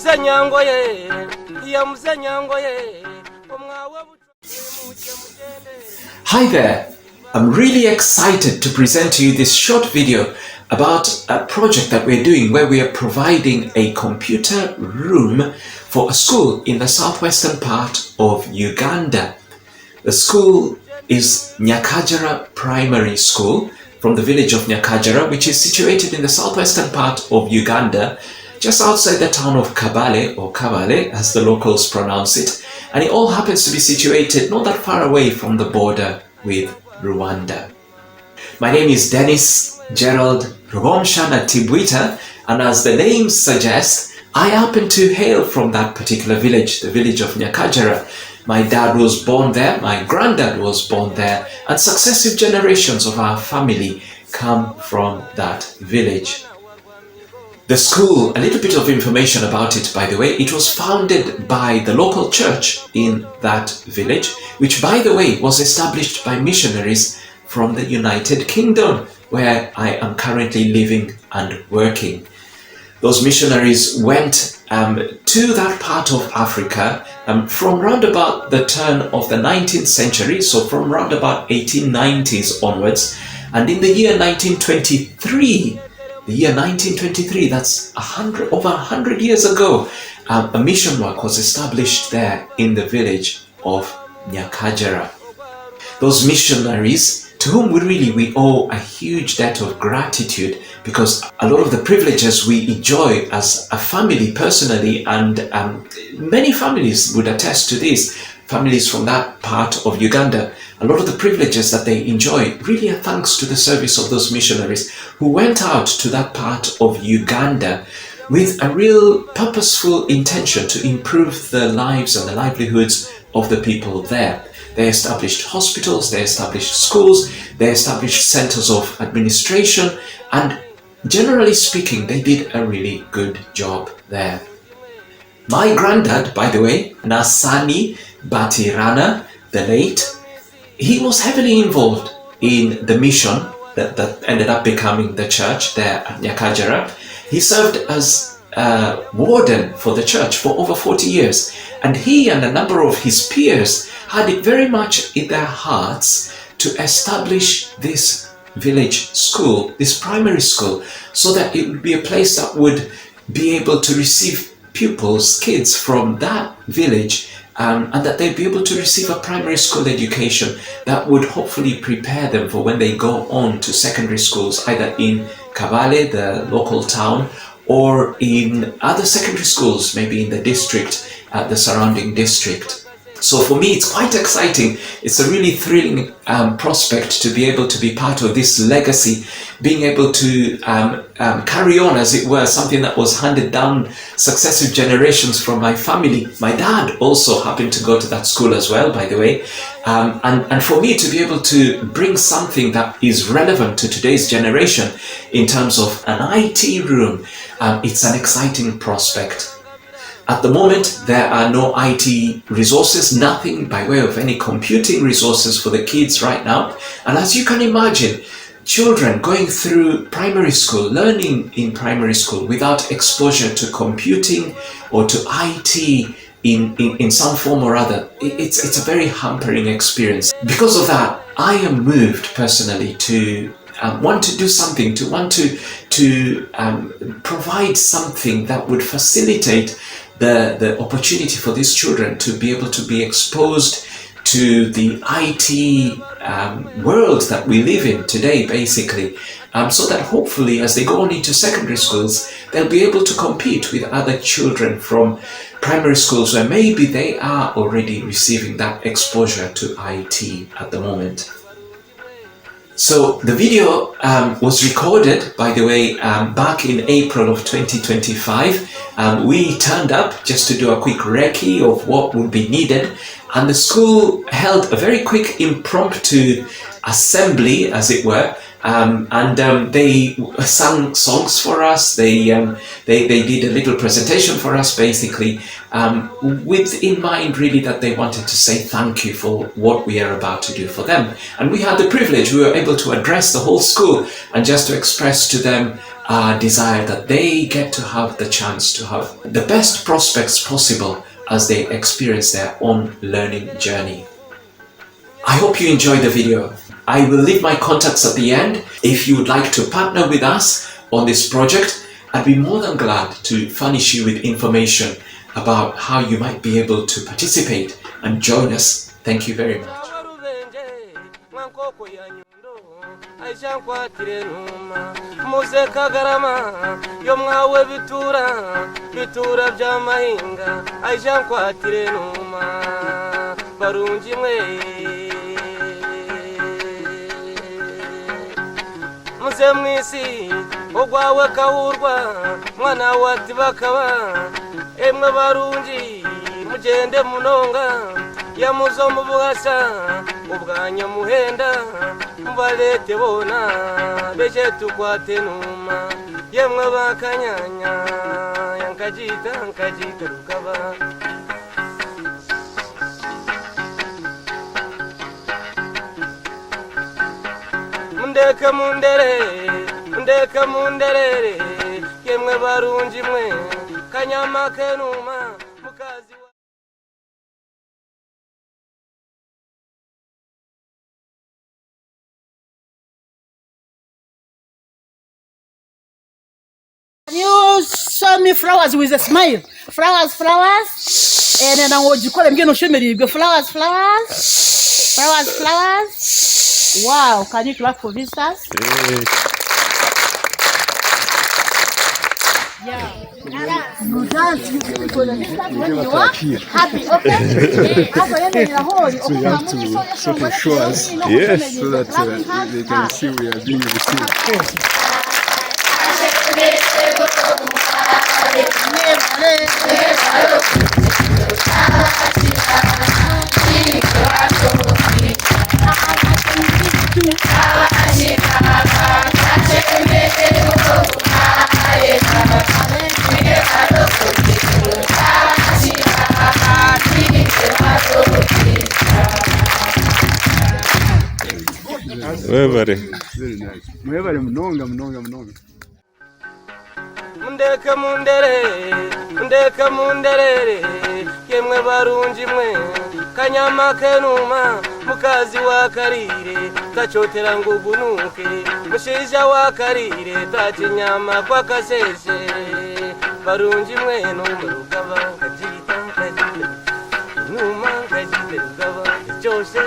Hi there, I'm really excited to present to you this short video about a project that we're doing where we are providing a computer room for a school in the southwestern part of Uganda. The school is Nyakagyerra Primary School from the village of Nyakagyerra, which is situated in the southwestern part of Uganda, just outside the town of Kabale, or Kabale as the locals pronounce it, and it all happens to be situated not that far away from the border with Rwanda. My name is Dennis Gerald Rugomshana Tibwita, and as the name suggests, I happen to hail from that particular village, the village of Nyakagyerra. My dad was born there, my granddad was born there, and successive generations of our family come from that village. The school, a little bit of information about it by the way, it was founded by the local church in that village, which by the way was established by missionaries from the United Kingdom, where I am currently living and working. Those missionaries went to that part of Africa from round about the turn of the 19th century, so from round about 1890s onwards, and in the year 1923, that's over 100 years ago, a mission work was established there in the village of Nyakagyerra. Those missionaries, to whom we owe a huge debt of gratitude, because a lot of the privileges we enjoy as a family personally, and many families would attest to this, families from that part of Uganda, a lot of the privileges that they enjoy really are thanks to the service of those missionaries who went out to that part of Uganda with a real purposeful intention to improve the lives and the livelihoods of the people there. They established hospitals, they established schools, they established centers of administration, and generally speaking, they did a really good job there. My granddad, by the way, Nasani Batirana, the late, he was heavily involved in the mission that ended up becoming the church there at Nyakagyerra. He served as warden for the church for over 40 years, and he and a number of his peers had it very much in their hearts to establish this village school, this primary school, so that it would be a place that would be able to receive pupils, kids from that village, and that they'd be able to receive a primary school education that would hopefully prepare them for when they go on to secondary schools, either in Kabale, the local town, or in other secondary schools, maybe in the district, the surrounding district. So for me, it's quite exciting. It's a really thrilling prospect to be able to be part of this legacy, being able to carry on, as it were, something that was handed down successive generations from my family. My dad also happened to go to that school as well, by the way. And for me to be able to bring something that is relevant to today's generation in terms of an IT room, it's an exciting prospect. At the moment, there are no IT resources, nothing by way of any computing resources for the kids right now. And as you can imagine, children going through primary school, learning in primary school without exposure to computing or to IT in some form or other, it's a very hampering experience. Because of that, I am moved personally to want to do something, to want to provide something that would facilitate the opportunity for these children to be able to be exposed to the IT world that we live in today, basically, so that hopefully as they go on into secondary schools, they'll be able to compete with other children from primary schools where maybe they are already receiving that exposure to IT at the moment. So the video was recorded, by the way, back in April of 2025. We turned up just to do a quick recce of what would be needed, and the school held a very quick impromptu assembly, as it were, They sang songs for us. They did a little presentation for us, basically, with in mind really that they wanted to say thank you for what we are about to do for them. And we had the privilege, we were able to address the whole school and just to express to them our desire that they get to have the chance to have the best prospects possible as they experience their own learning journey. I hope you enjoyed the video. I will leave my contacts at the end. If you would like to partner with us on this project, I'd be more than glad to furnish you with information about how you might be able to participate and join us. Thank you very much. Muze mwisi ogwawe kahurwa mwana wati bakaba emwe barungi mugende munonga ya muzo mubuhasa ubwanya muhenda mbalete bona beje tukwate numa yemwe bakanyanya yankajita rukaba Ndeka munderere yemwe barungi mwe kanyama kenuma mukazi wa You show me flowers with a smile. Flowers. And then I would you call them, show me the flowers. Wow, can you clap for visitors? Yeah. You dance for the visitors when you are happy, okay? So you have to sort of show us, yes, so that they can see we are being received. Very nice. Mnonga. Ndeka munderere yemwe barungi mwe kanyama kenuma mukazi wa karire kachotera ngugunuke mushija wa karire tachinyama kwa kasese barungi mwe numurugaba kajita numa kajita rugaba cyose